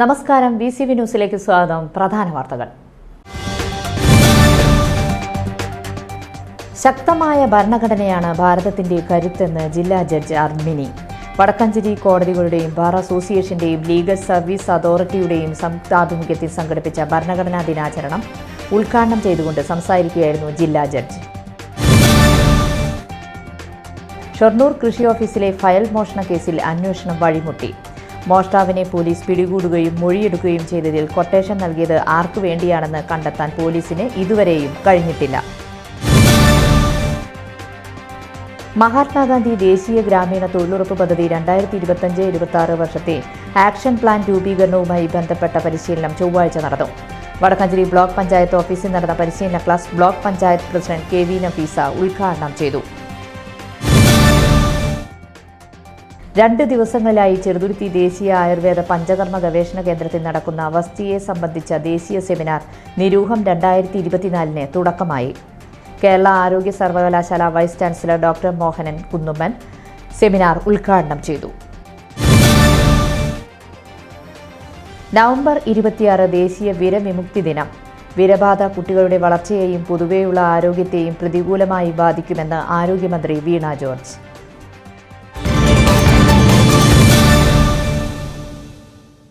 നമസ്കാരം, VCV ന്യൂസിലേക്ക് സ്വാഗതം. പ്രധാന വാർത്തകൾ. ശക്തമായ ഭരണഘടനയാണ് ഭാരതത്തിന്റെ കരുത്തെന്ന് ജില്ലാ ജഡ്ജ് അർമിനി. വടക്കഞ്ചേരി കോടതികളുടെയും ബാർ അസോസിയേഷന്റെയും ലീഗൽ സർവീസ് അതോറിറ്റിയുടെയും സംയുക്താഭിമുഖ്യത്തിൽ സംഘടിപ്പിച്ച ഭരണഘടനാ ദിനാചരണം ഉദ്ഘാടനം ചെയ്തുകൊണ്ട് സംസാരിക്കുകയായിരുന്നു ജില്ലാ ജഡ്ജ്. ഷൊർണൂർ കൃഷി ഓഫീസിലെ ഫയൽ മോഷണ കേസിൽ അന്വേഷണം വഴിമുട്ടി. മോഷ്ടാവിനെ പോലീസ് പിടികൂടുകയും മൊഴിയെടുക്കുകയും ചെയ്തതിൽ കൊട്ടേഷൻ നൽകിയത് ആർക്കു വേണ്ടിയാണെന്ന് കണ്ടെത്താൻ പോലീസിന് ഇതുവരെയും കഴിഞ്ഞിട്ടില്ല. മഹാത്മാഗാന്ധി ദേശീയ ഗ്രാമീണ തൊഴിലുറപ്പ് പദ്ധതി 2025-26 വർഷത്തെ ആക്ഷൻ പ്ലാൻ രൂപീകരണവുമായി ബന്ധപ്പെട്ട പരിശീലനം ചൊവ്വാഴ്ച നടന്നു. വടക്കഞ്ചേരി ബ്ലോക്ക് പഞ്ചായത്ത് ഓഫീസിൽ നടന്ന പരിശീലന class block panchayat president KV Nafeesa ഉദ്ഘാടനം ചെയ്തു. 2 ദിവസങ്ങളിലായി ചെറുതുരുത്തി ദേശീയ ആയുർവേദ പഞ്ചകർമ്മ ഗവേഷണ കേന്ദ്രത്തിൽ നടക്കുന്ന വസ്തിയെ സംബന്ധിച്ച ദേശീയ സെമിനാർ നിരൂഹം 2024 തുടക്കമായി. കേരള ആരോഗ്യ സർവകലാശാല vice chancellor doctor Mohanan Kunnummal seminar ഉദ്ഘാടനം ചെയ്തു. നവംബർ 26 ദേശീയ വിരവിമുക്തി ദിനം. വിരബാധ കുട്ടികളുടെ വളർച്ചയെയും പൊതുവെയുള്ള ആരോഗ്യത്തെയും പ്രതികൂലമായി ബാധിക്കുമെന്ന് ആരോഗ്യമന്ത്രി വീണ ജോർജ്.